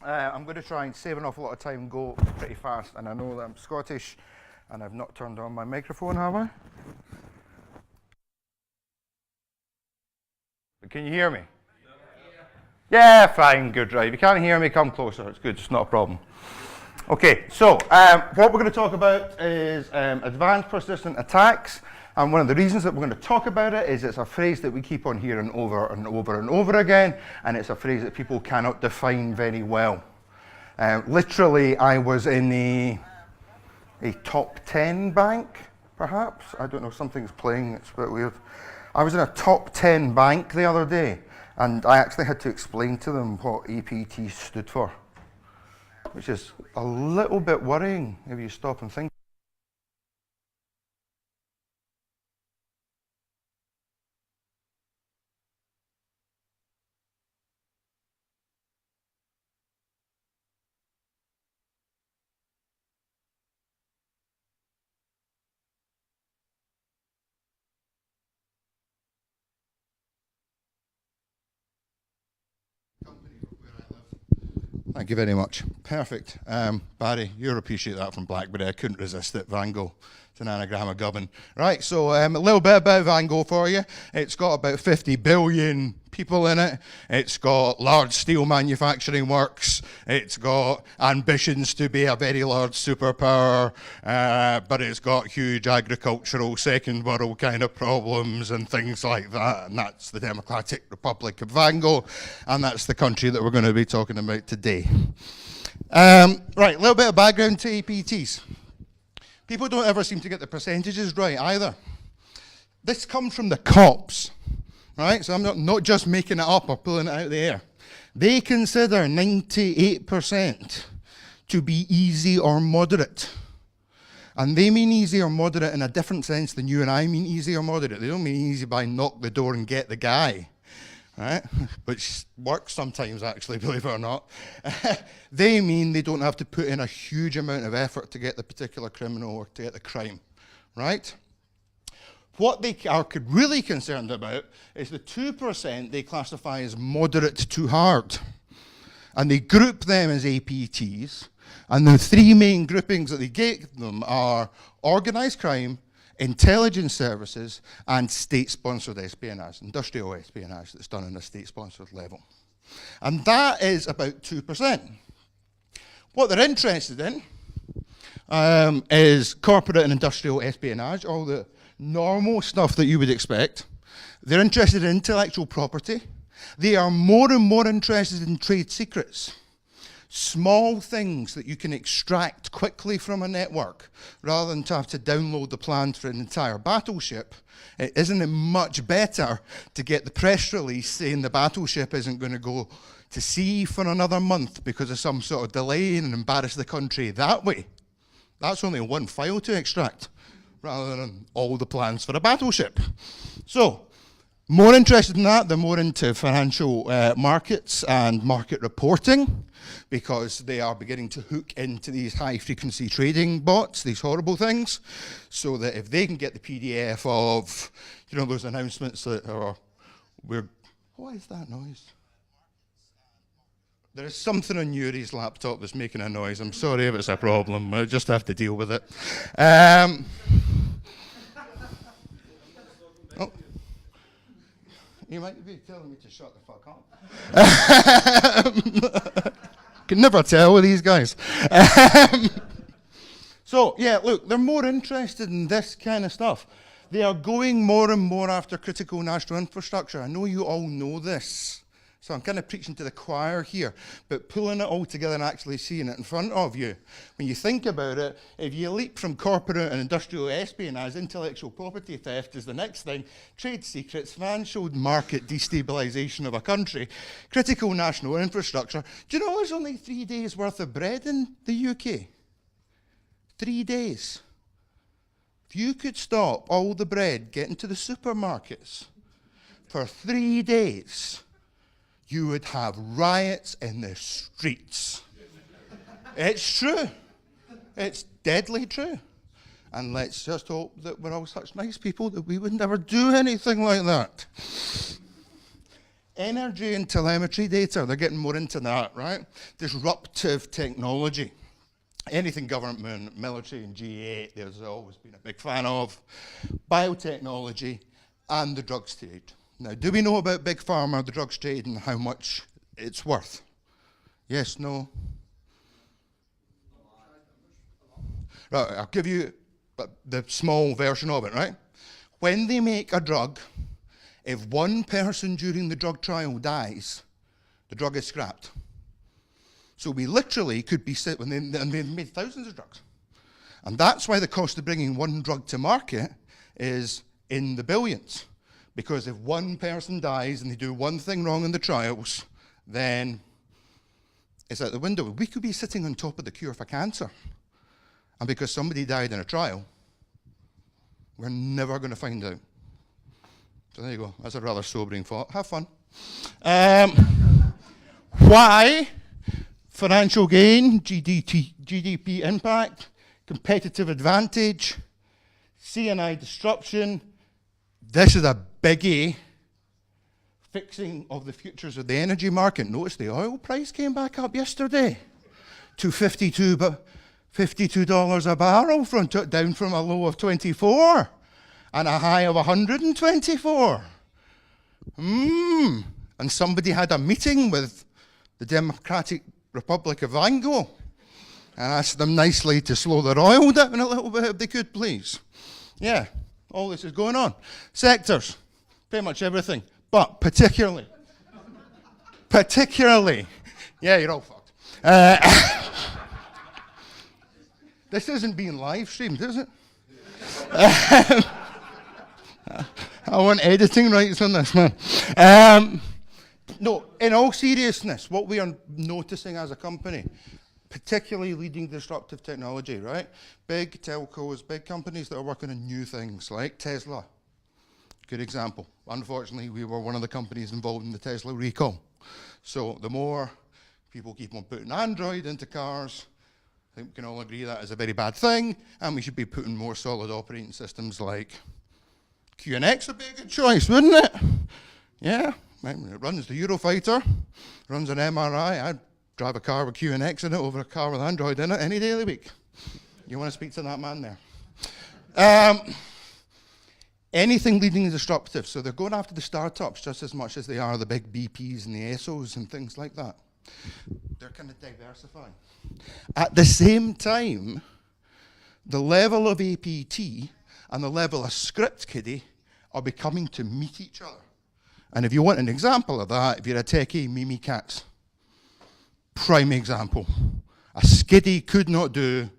I'm going to try and save an awful lot of time and go pretty fast. And I know that I'm Scottish and I've not turned on my microphone, have I? But can you hear me? Yeah, fine, good, right. If you can't hear me, come closer. It's good, it's not a problem. Okay, so what we're going to talk about is advanced persistent attacks. And one of the reasons that we're going to talk about it is it's a phrase that we keep on hearing over and over and over again, and it's a phrase that people cannot define very well. Literally, I was in a top 10 bank, perhaps. I don't know, something's playing, it's a bit weird. I was in a top 10 bank the other day, and I actually had to explain to them what APT stood for, which is a little bit worrying if you stop and think. Thank you very much. Perfect. Barry, you'll appreciate that from BlackBerry. I couldn't resist it. Van Gogh. It's an anagram of Gubbin. Right, so a little bit about Van Gogh for you. It's got about 50 billion people in it. It's got large steel manufacturing works. It's got ambitions to be a very large superpower, but it's got huge agricultural second world kind of problems and things like that. And that's the Democratic Republic of Van Gogh, and that's the country that we're going to be talking about today. Right, a little bit of background to APTs. People don't ever seem to get the percentages right either. This comes from the cops, right? So I'm not just making it up or pulling it out of the air. They consider 98% to be easy or moderate. And they mean easy or moderate in a different sense than you and I mean easy or moderate. They don't mean easy by knock the door and get the guy, right? Which works sometimes, actually, believe it or not. They mean they don't have to put in a huge amount of effort to get the particular criminal or to get the crime, right? What they are really concerned about is the 2% they classify as moderate to hard. And they group them as APTs. And the three main groupings that they give them are organized crime, intelligence services, and state-sponsored espionage, industrial espionage that's done on a state-sponsored level. And that is about 2%. What they're interested in is corporate and industrial espionage, all the normal stuff that you would expect. They're interested in intellectual property. They are more and more interested in trade secrets. Small things that you can extract quickly from a network rather than to have to download the plans for an entire battleship. Isn't it much better to get the press release saying the battleship isn't going to go to sea for another month because of some sort of delay and embarrass the country that way? That's only one file to extract rather than all the plans for a battleship. So, more interested in that, they're more into financial markets and market reporting because they are beginning to hook into these high-frequency trading bots, these horrible things, so that if they can get the PDF of, you know, those announcements that are, what is that noise? There is something on Yuri's laptop that's making a noise. I'm sorry if it's a problem. I just have to deal with it. Oh. You might be telling me to shut the fuck up. Can never tell with these guys. So, yeah, look, they're more interested in this kind of stuff. They are going more and more after critical national infrastructure. I know you all know this. So I'm kind of preaching to the choir here, but pulling it all together and actually seeing it in front of you. When you think about it, if you leap from corporate and industrial espionage, intellectual property theft is the next thing, trade secrets, financial market destabilization of a country, critical national infrastructure. Do you know there's only 3 days worth of bread in the UK? 3 days. If you could stop all the bread getting to the supermarkets for 3 days, you would have riots in the streets. It's true. It's deadly true. And let's just hope that we're all such nice people that we would never do anything like that. Energy and telemetry data, they're getting more into that, right? Disruptive technology. Anything government, military, and G8, there's always been a big fan of. Biotechnology and the drugs trade. Now, do we know about Big Pharma, the drugs trade, and how much it's worth? Yes, no? Right, I'll give you the small version of it, right? When they make a drug, if one person during the drug trial dies, the drug is scrapped. So we literally could be sitting, and they've made thousands of drugs. And that's why the cost of bringing one drug to market is in the billions. Because if one person dies and they do one thing wrong in the trials, then it's out the window. We could be sitting on top of the cure for cancer. And because somebody died in a trial, we're never going to find out. So there you go. That's a rather sobering thought. Have fun. Why? Financial gain, GDP impact, competitive advantage, C&I disruption. This is a biggie. Fixing of the futures of the energy market. Notice the oil price came back up yesterday to $52 a barrel, down from a low of 24 and a high of 124. And somebody had a meeting with the Democratic Republic of Congo and asked them nicely to slow their oil down a little bit if they could, please. Yeah, all this is going on. Sectors, pretty much everything, but particularly, yeah, you're all fucked. This isn't being live streamed, is it? I want editing rights on this, man. No, in all seriousness, what we are noticing as a company, particularly leading disruptive technology, right? Big telcos, big companies that are working on new things, like Tesla. Good example. Unfortunately, we were one of the companies involved in the Tesla recall. So the more people keep on putting Android into cars, I think we can all agree that is a very bad thing, and we should be putting more solid operating systems like QNX would be a good choice, wouldn't it? Yeah, it runs the Eurofighter, runs an MRI. I'd drive a car with QNX in it over a car with Android in it any day of the week. You want to speak to that man there? Anything leading disruptive, so they're going after the startups just as much as they are the big BPs and the ESOs and things like that. They're kind of diversifying. At the same time, the level of APT and the level of script kiddie are becoming to meet each other. And if you want an example of that, if you're a techie, Mimikatz. Prime example. A skiddy could not do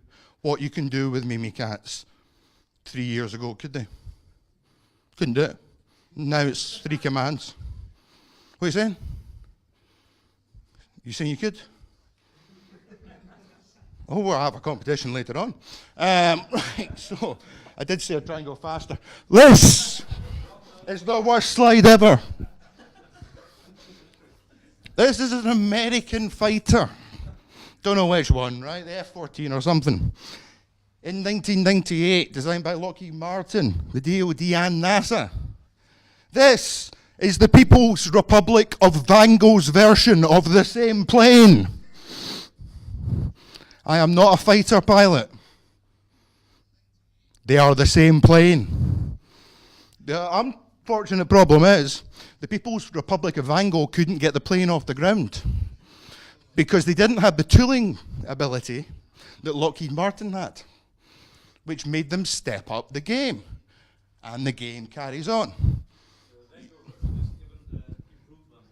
what you can do with Mimikatz 3 years ago, could they? Couldn't do it. Now it's 3 commands. What are you saying? You saying you could? Oh, we'll have a competition later on. Right, so I did say I'd try and go faster. This is the worst slide ever. This is an American fighter. Don't know which one, right? The F-14 or something. In 1998, designed by Lockheed Martin, the DoD and NASA. This is the People's Republic of Vango's version of the same plane. I am not a fighter pilot. They are the same plane. The unfortunate problem is the People's Republic of Vango couldn't get the plane off the ground because they didn't have the tooling ability that Lockheed Martin had, which made them step up the game. And the game carries on. The Vango version is given improved one.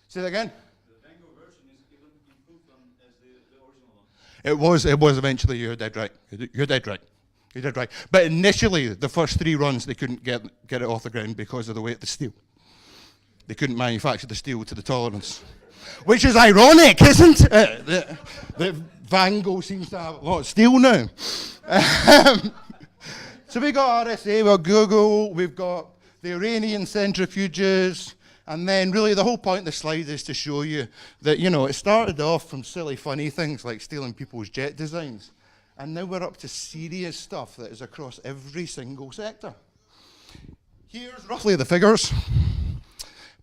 Say that again? The Vango version is given improved one as the original one. It was eventually. You're dead right. You're dead right. You did right. But initially, the first 3 runs, they couldn't get it off the ground because of the weight of the steel. They couldn't manufacture the steel to the tolerance. Which is ironic, isn't it? The Vango seems to have a lot of steel now. So we got RSA, we've got Google, we've got the Iranian centrifuges, and then really the whole point of the slide is to show you that, you know, it started off from silly, funny things like stealing people's jet designs. And now we're up to serious stuff that is across every single sector. Here's roughly the figures.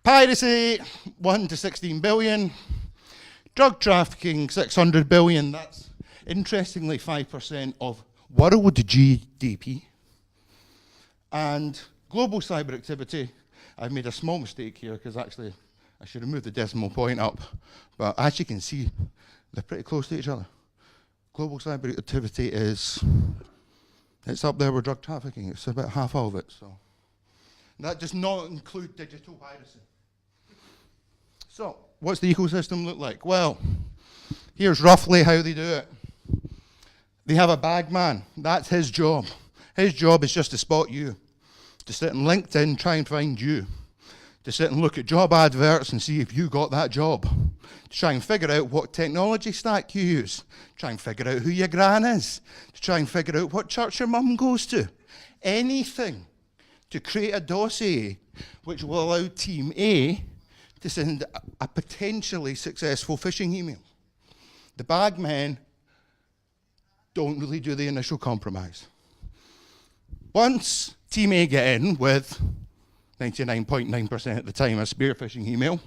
Piracy, 1 to 16 billion. Drug trafficking, 600 billion. That's, interestingly, 5% of world GDP. And global cyber activity, I've made a small mistake here, because actually I should have moved the decimal point up. But as you can see, they're pretty close to each other. Global cyber activity is, it's up there with drug trafficking. It's about half of it. So that does not include digital piracy. So what's the ecosystem look like? Well, here's roughly how they do it. They have a bag man. That's his job. His job is just to spot you, to sit on LinkedIn, try and find you, to sit and look at job adverts and see if you got that job, to try and figure out what technology stack you use, try and figure out who your gran is, to try and figure out what church your mum goes to. Anything to create a dossier which will allow Team A to send a potentially successful phishing email. The bag men don't really do the initial compromise. Once Team A get in with 99.9% of the time a spear phishing email,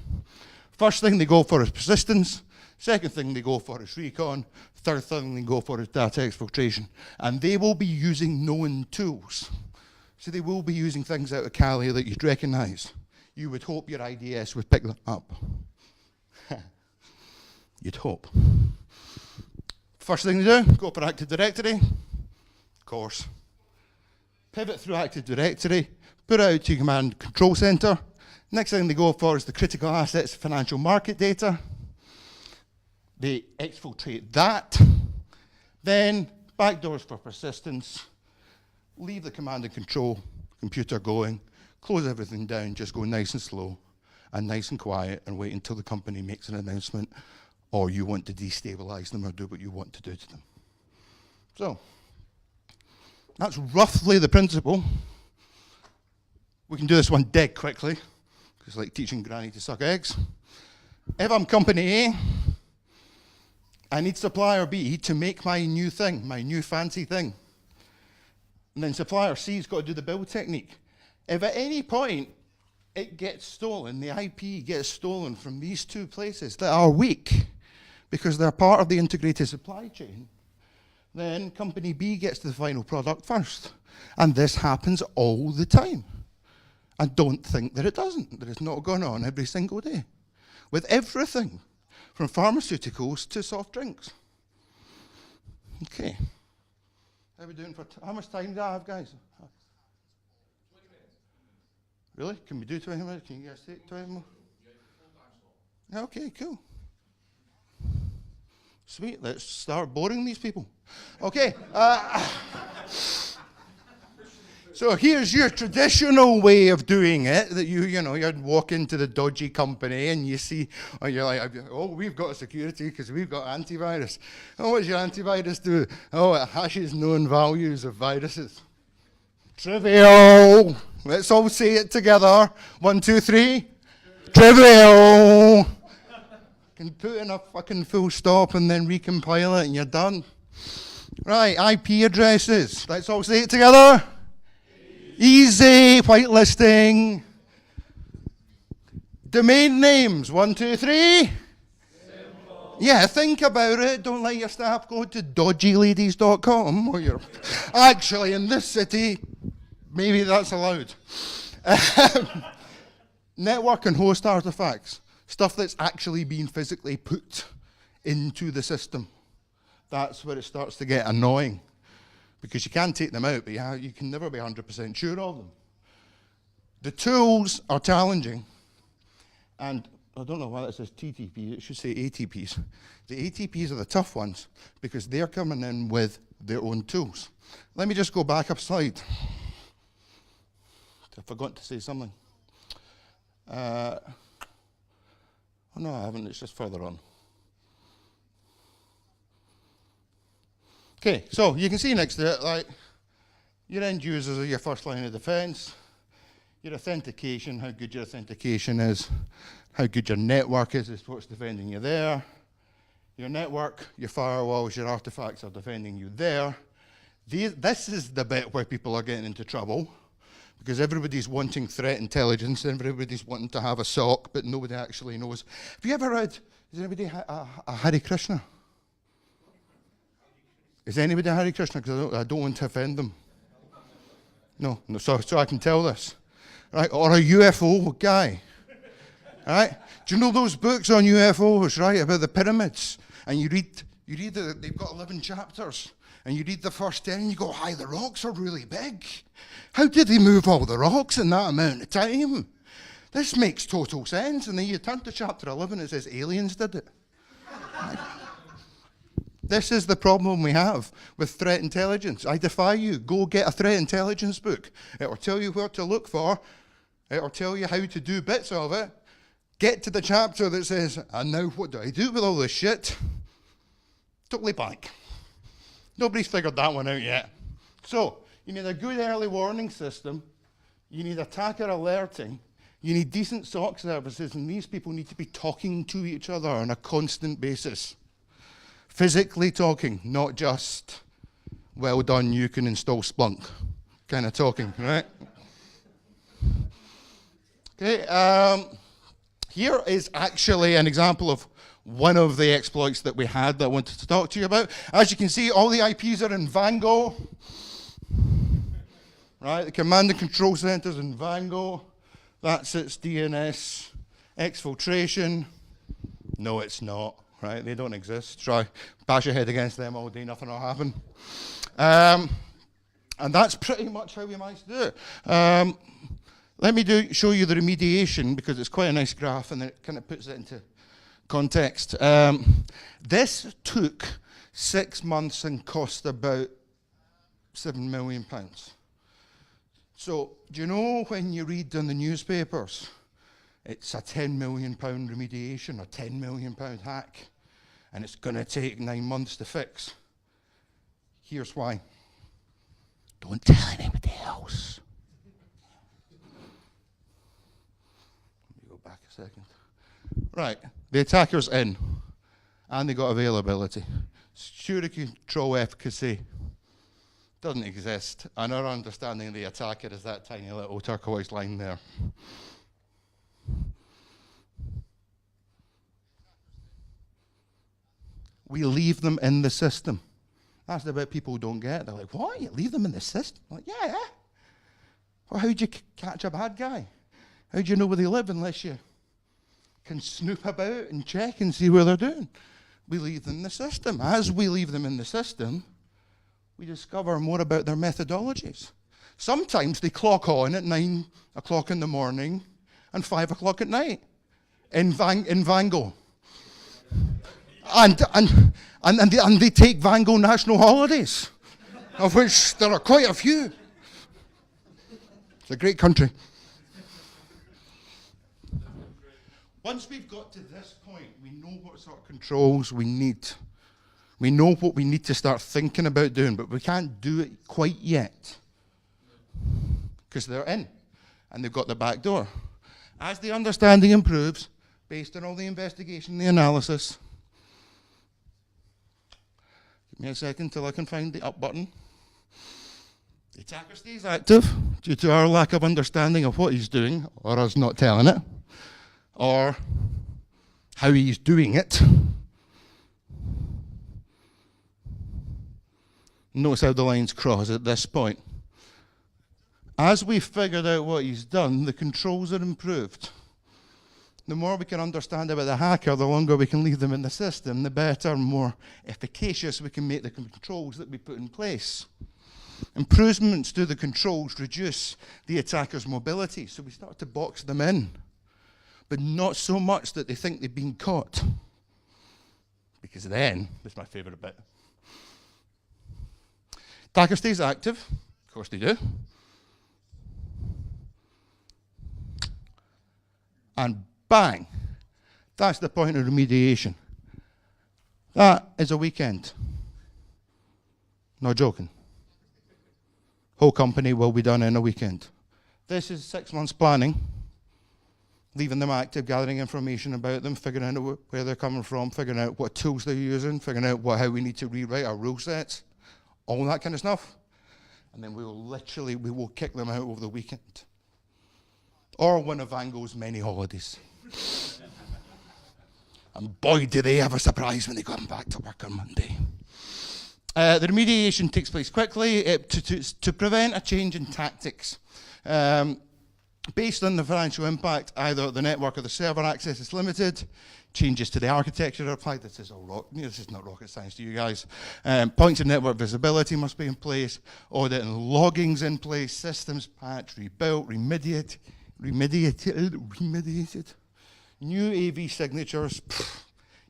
first thing they go for is persistence, second thing they go for is recon, third thing they go for is data exfiltration. And they will be using known tools. So they will be using things out of Kali that you'd recognize. You would hope your IDS would pick them up. You'd hope. First thing they do, go for Active Directory, of course. Pivot through Active Directory, put it out to your command control center. Next thing they go for is the critical assets, financial market data. They exfiltrate that. Then backdoors for persistence. Leave the command and control computer going. Close everything down, just go nice and slow and nice and quiet and wait until the company makes an announcement or you want to destabilize them or do what you want to do to them. So, that's roughly the principle. We can do this one dead quickly, because it's like teaching granny to suck eggs. If I'm company A, I need supplier B to make my new thing, my new fancy thing. And then supplier C's got to do the build technique. If at any point it gets stolen, the IP gets stolen from these two places that are weak, because they're part of the integrated supply chain, then company B gets to the final product first. And this happens all the time. And don't think that it doesn't, that it's not going on every single day. With everything, from pharmaceuticals to soft drinks. Okay. How are we doing for, how much time do I have, guys? 20 minutes. Really? Can we do 20 minutes? Can you guys take 20 more? Yeah, okay, cool. Sweet, let's start boring these people. Okay. So here's your traditional way of doing it, that you'd walk into the dodgy company and you see, or you're like, oh, we've got a security because we've got antivirus. Oh, what does your antivirus do? Oh, it hashes known values of viruses. Trivial. Let's all say it together. 1, 2, 3. Trivial. Can put in a fucking full stop and then recompile it and you're done. Right, IP addresses. Let's all say it together. Easy. Whitelisting. Domain names. 1, 2, 3. Simple. Yeah, think about it. Don't let your staff go to dodgyladies.com. Or you're actually in this city, maybe that's allowed. Network and host artifacts. Stuff that's actually been physically put into the system. That's where it starts to get annoying. Because you can take them out, but you can never be 100% sure of them. The tools are challenging. And I don't know why that says TTP, it should say ATPs. The ATPs are the tough ones because they're coming in with their own tools. Let me just go back up slide. I forgot to say something. Oh no, I haven't, it's just further on. Okay, so you can see next to it, like, your end users are your first line of defense, your authentication, how good your authentication is, how good your network is what's defending you there. Your network, your firewalls, your artifacts are defending you there. This is the bit where people are getting into trouble, Because everybody's wanting threat intelligence, everybody's wanting to have a SOC, but nobody actually knows. Have you ever read, is anybody a Hare Krishna? Is anybody a Hare Krishna? Because I don't want to offend them. No, so I can tell this. Right, or a UFO guy. Right? Do you know those books on UFOs, right, about the pyramids? And you read they've got 11 chapters. And you read the first 10 and you go, hi, the rocks are really big. How did they move all the rocks in that amount of time? This makes total sense. And then you turn to chapter 11, it says aliens did it. This is the problem we have with threat intelligence. I defy you, go get a threat intelligence book. It will tell you what to look for. It will tell you how to do bits of it. Get to the chapter that says, and now what do I do with all this shit? Totally blank. Nobody's figured that one out yet. So, you need a good early warning system. You need attacker alerting. You need decent SOC services, and these people need to be talking to each other on a constant basis. Physically talking, not just, well done, you can install Splunk kind of talking, right? Okay, here is actually an example of one of the exploits that we had that I wanted to talk to you about. As you can see, all the IPs are in Vango. Right, the command and control center's in Vango. That's its DNS exfiltration. No, it's not. Right, they don't exist. Try bash your head against them all day, nothing will happen. And that's pretty much how we managed to do it. Let me show you the remediation, because it's quite a nice graph and it kind of puts it into context. This took 6 months and cost about £7 million. So, do you know when you read in the newspapers, it's a £10 million remediation, a £10 million hack, and it's going to take 9 months to fix? Here's why. Don't tell anybody else. Let me go back a second. Right, the attacker's in, and they got availability. Security control efficacy doesn't exist, and our understanding of the attacker is that tiny little turquoise line there. We leave them in the system. That's the bit people don't get. They're like, what? You leave them in the system? I'm like, yeah. Well, how'd you catch a bad guy? How'd you know where they live unless you can snoop about and check and see where they're doing? We leave them in the system. As we leave them in the system, we discover more about their methodologies. Sometimes they clock on at 9 o'clock in the morning and 5 o'clock at night in Vango. And they take Vango national holidays, of which there are quite a few. It's a great country. Once we've got to this point, we know what sort of controls we need. We know what we need to start thinking about doing, but we can't do it quite yet because they're in and they've got the back door. As the understanding improves, based on all the investigation and the analysis, give me a second till I can find the up button. The attacker stays active due to our lack of understanding of what he's doing, or us not telling it, or how he's doing it. Notice how the lines cross at this point. As we've figured out what he's done, the controls are improved. The more we can understand about the hacker, the longer we can leave them in the system, the better, more efficacious we can make the controls that we put in place. Improvements to the controls reduce the attacker's mobility, so we start to box them in, but not so much that they think they've been caught. Because then, this is my favourite bit. Attacker stays active, of course they do. And bang, that's the point of remediation. That is a weekend. Not joking. Whole company will be done in a weekend. This is 6 months planning, leaving them active, gathering information about them, figuring out where they're coming from, figuring out what tools they're using, figuring out how we need to rewrite our rule sets, all that kind of stuff. and then we will kick them out over the weekend. Or one of Vango's many holidays. And boy, do they have a surprise when they come back to work on Monday. The remediation takes place quickly to prevent a change in tactics. Based on the financial impact, either the network or the server access is limited, changes to the architecture are applied. This is not rocket science to you guys. Points of network visibility must be in place, audit and logging's in place, systems patched, rebuilt, remediated. New AV signatures,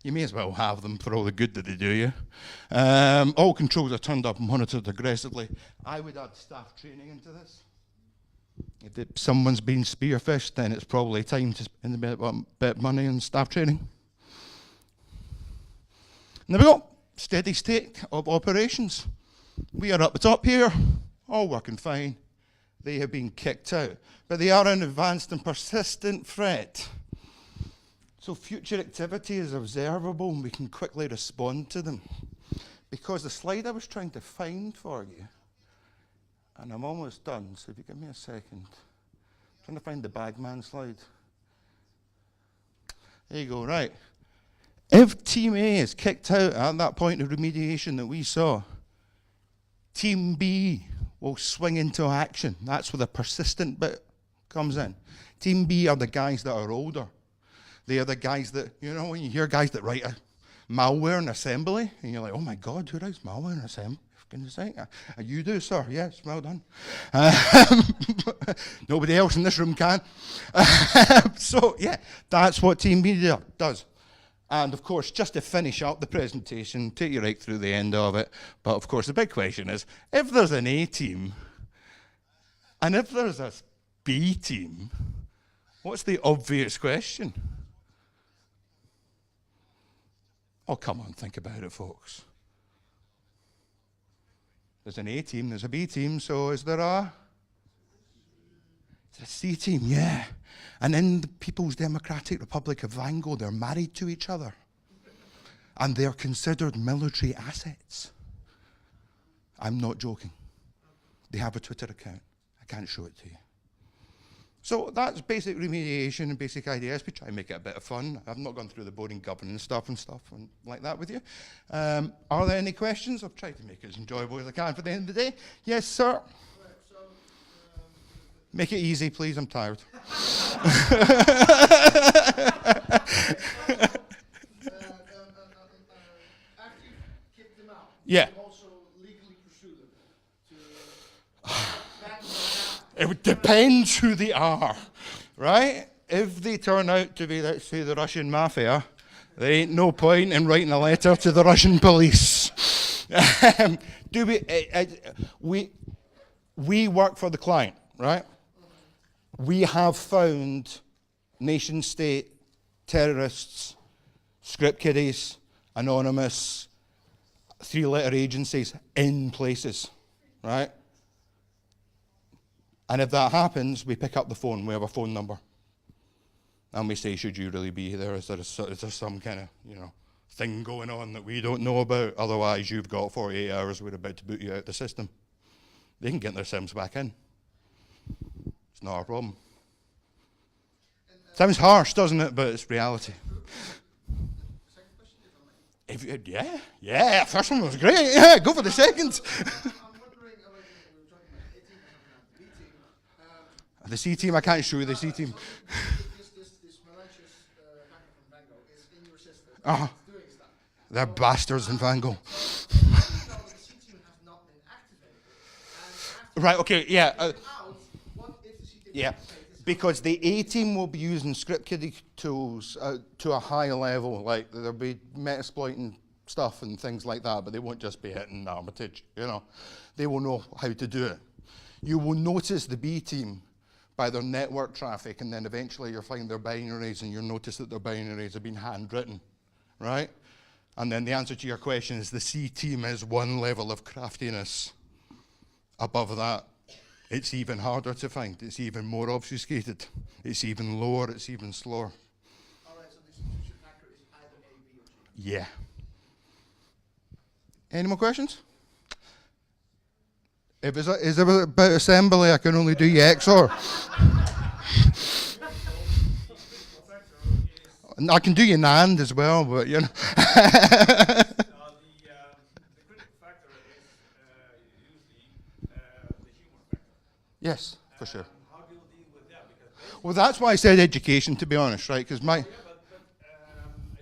you may as well have them for all the good that they do you. All controls are turned up and monitored aggressively. I would add staff training into this. If someone's been spearfished, then it's probably time to spend a bit of money on staff training. And there we go, steady state of operations. We are up the top here, all working fine. They have been kicked out, but they are an advanced and persistent threat. So future activity is observable and we can quickly respond to them. Because the slide I was trying to find for you, and I'm almost done, so if you give me a second. I'm trying to find the Bagman slide. There you go, right. If Team A is kicked out at that point of remediation that we saw, Team B will swing into action. That's where the persistent bit comes in. Team B are the guys that are older. They are the guys that, you know, when you hear guys that write a malware in assembly, and you're like, oh my God, who writes malware in assembly? For goodness sake. You do, sir. Yes, well done. Nobody else in this room can. So, yeah, that's what Team B does. And of course, just to finish up the presentation, take you right through the end of it. But of course, the big question is, if there's an A team, and if there's a B team, what's the obvious question? Oh, come on, think about it, folks. There's an A team, there's a B team, so is there a C team? Yeah. And in the People's Democratic Republic of Vango, they're married to each other. And they're considered military assets. I'm not joking. They have a Twitter account. I can't show it to you. So that's basic remediation and basic ideas. We try and make it a bit of fun. I've not gone through the boring governance stuff and like that with you. Are there any questions? I've tried to make it as enjoyable as I can for the end of the day. Yes, sir? Right, so, make it easy, please. I'm tired. After you kick them out, Yeah. you also legally pursue them to It depends who they are, right? If they turn out to be, let's say, the Russian mafia, there ain't no point in writing a letter to the Russian police. We work for the client, right? We have found nation-state terrorists, script kiddies, anonymous, three-letter agencies in places, right? And if that happens, we pick up the phone. We have a phone number. And we say, should you really be there? Is there some kind of, thing going on that we don't know about? Otherwise, you've got 48 hours. We're about to boot you out the system. They can get their SIMs back in. It's not our problem. Sounds harsh, doesn't it? But it's reality. Second question, if I may. Yeah. First one was great. Yeah, go for the second. I'm wondering, we were talking about A team and B team. The C team, I can't show you the C team. This malicious hacker from Vango is in your system. Uh-huh. It's doing stuff. They're bastards in Vango. The C team has not been activated. And Right, okay, yeah. out, what if the C team Yeah, because the A team will be using script kiddie tools to a high level, like there'll be metasploiting stuff and things like that, but they won't just be hitting Armitage, They will know how to do it. You will notice the B team by their network traffic, and then eventually you'll find their binaries, and you'll notice that their binaries have been handwritten, right? And then the answer to your question is the C team is one level of craftiness. Above that, it's even harder to find. It's even more obfuscated. It's even lower. It's even slower. All right, so this institution hacker is either A, B, or C. Yeah. Any more questions? If it's about assembly, I can only do XOR. I can do you NAND as well, but you know. The critical factor is usually the human factor. Yes, for sure. How do you deal with that? Because Well, that's why I said education, to be honest, right? Because my as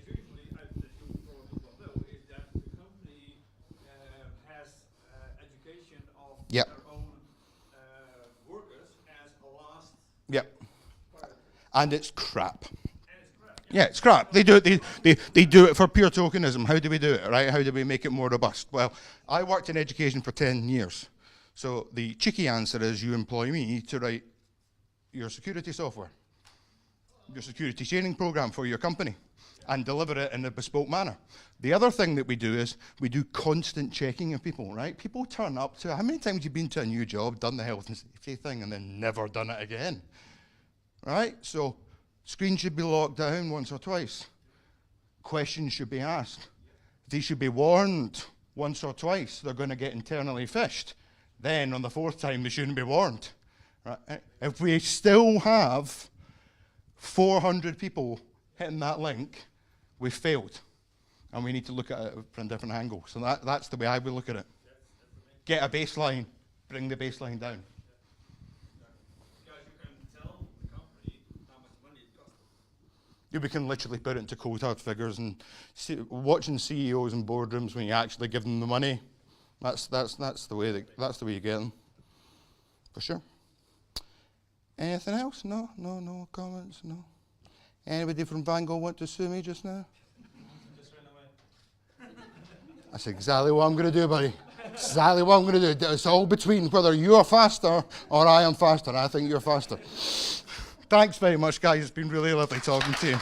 usually, as you probably will know, is that the company has education of Yep. their own workers as a last yep, priority. and it's crap. And it's crap. Yeah, it's crap. They do it. They do it for pure tokenism. How do we do it, right? How do we make it more robust? Well, I worked in education for 10 years. So the cheeky answer is you employ me to write your security software, your security training program for your company, and deliver it in a bespoke manner. The other thing that we do is we do constant checking of people, right? People turn up to, how many times have you been to a new job, done the health and safety thing, and then never done it again, right? So screen should be locked down once or twice. Questions should be asked. They should be warned once or twice. They're going to get internally phished. Then on the fourth time, they shouldn't be warned. Right? If we still have 400 people hitting that link, we've failed. And we need to look at it from a different angle. So that's the way I would look at it. Get a baseline, bring the baseline down. Because you can tell the company how much money it costs. We can literally put it into cold hard figures, and watching CEOs in boardrooms when you actually give them the money, that's the way you get them, for sure. Anything else? No comments. No. Anybody from Vango want to sue me just now? Just ran away. That's exactly what I'm going to do, buddy. Exactly what I'm going to do. It's all between whether you're faster or I am faster. I think you're faster. Thanks very much, guys. It's been really lovely talking to you.